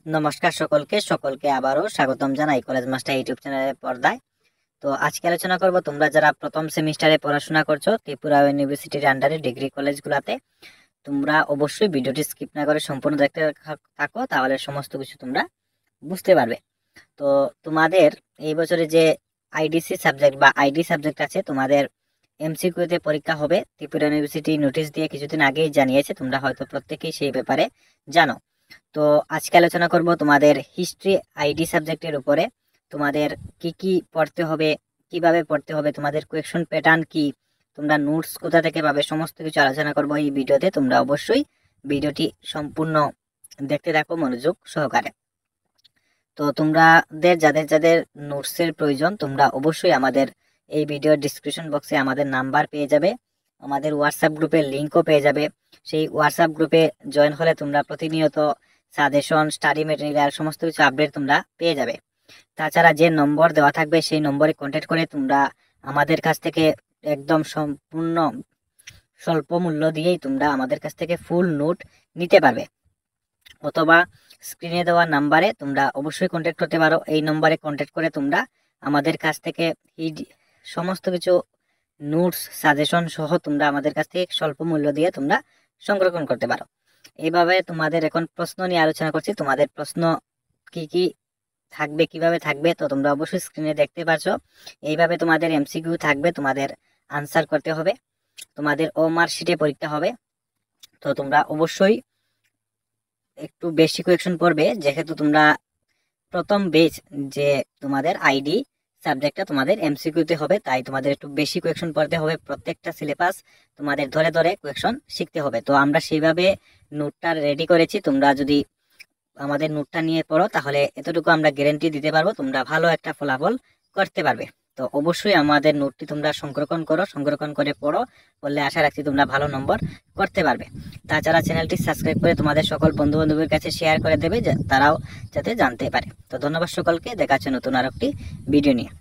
নমস্কার সকলকে সকলকে আবারও স্বাগতম জানাই কলেজ মাস্টার ইউটিউব চ্যানেলের পর্দায়। তো আজকে আলোচনা করব তোমরা যারা প্রথম সেমিস্টারে পড়াশোনা করছো ত্রিপুরা ইউনিভার্সিটির আন্ডারে ডিগ্রি কলেজগুলোতে, তোমরা অবশ্যই ভিডিওটি স্কিপ না করে সম্পূর্ণ দেখতে থাকো, তাহলে সমস্ত কিছু তোমরা বুঝতে পারবে। তো তোমাদের এই বছরে যে আইডিসি সাবজেক্ট বা আইডি সাবজেক্ট আছে, তোমাদের এমসিকিউতে পরীক্ষা হবে। ত্রিপুরা ইউনিভার্সিটি নোটিশ দিয়ে কিছুদিন আগেই জানিয়েছে, তোমরা হয়তো প্রত্যেকেই সেই ব্যাপারে জানো। তো আজকে আলোচনা করব তোমাদের হিস্ট্রি আইডি সাবজেক্টের উপরে, তোমাদের কি কি পড়তে হবে, কিভাবে পড়তে হবে, তোমাদের কোয়েকশন প্যাটার্ন কি, তোমরা নোটস কোথা থেকে পাবে, সমস্ত কিছু আলোচনা করব এই ভিডিওতে। তোমরা অবশ্যই ভিডিওটি সম্পূর্ণ দেখতে থাকো মনোযোগ সহকারে। তো তোমাদের যাদের যাদের নোটসের প্রয়োজন, তোমরা অবশ্যই আমাদের এই ভিডিওর ডিসক্রিপশন বক্সে আমাদের নাম্বার পেয়ে যাবে, আমাদের হোয়াটসঅ্যাপ গ্রুপের লিঙ্কও পেয়ে যাবে। সেই হোয়াটসঅ্যাপ গ্রুপে জয়েন হলে তোমরা প্রতিনিয়ত সাজেশন, স্টাডি মেটেরিয়াল, সমস্ত কিছু আপডেট তোমরা পেয়ে যাবে। তাছাড়া যে নম্বর দেওয়া থাকবে সেই নম্বরে কন্ট্যাক্ট করে তোমরা আমাদের কাছ থেকে একদম সম্পূর্ণ স্বল্প মূল্য দিয়েই তোমরা আমাদের কাছ থেকে ফুল নোট নিতে পারবে। অথবা স্ক্রিনে দেওয়া নাম্বারে তোমরা অবশ্যই কন্ট্যাক্ট করতে পারো। এই নম্বরে কন্ট্যাক্ট করে তোমরা আমাদের কাছ থেকে সমস্ত কিছু নোটস, সাজেশন সহ তোমরা আমাদের কাছ থেকে স্বল্প মূল্য দিয়ে তোমরা সংরক্ষণ করতে পারো। এইভাবে তোমাদের এখন প্রশ্ন নিয়ে আলোচনা করছি। তোমাদের প্রশ্ন কি কি থাকবে, কিভাবে থাকবে, তো তোমরা অবশ্যই স্ক্রিনে দেখতে পাচ্ছ। এইভাবে তোমাদের এমসিকিউ থাকবে, তোমাদের আনসার করতে হবে। তোমাদের ও মার্কশিটে পরীক্ষা হবে। তো তোমরা অবশ্যই একটু বেশি কোয়েকশন পড়বে, যেহেতু তোমরা প্রথম বেচ যে তোমাদের আইডি সাবজেক্টটা তোমাদের এমসিকিউতে হবে, তাই তোমাদের একটু বেশি কোয়েকশন পড়তে হবে। প্রত্যেকটা সিলেবাস তোমাদের ধরে ধরে কোয়েকশন শিখতে হবে। তো আমরা সেইভাবে নোটটা রেডি করেছি। তোমরা যদি আমাদের নোটটা নিয়ে পড়ো, তাহলে এতটুকু আমরা গ্যারেন্টি দিতে পারবো তোমরা ভালো একটা ফলাফল করতে পারবে। তো অবশ্যই আমাদের নোটটি তোমরা সংরক্ষণ করো, সংরক্ষণ করে পড়ো, বললে আশা রাখছি তোমরা ভালো নম্বর করতে পারবে। তাছাড়া চ্যানেলটি সাবস্ক্রাইব করে তোমাদের সকল বন্ধু বান্ধবের কাছে শেয়ার করে দেবে, তারাও যাতে জানতে পারে। তো ধন্যবাদ সকলকে, দেখা হচ্ছে নতুন আর একটি ভিডিও নিয়ে।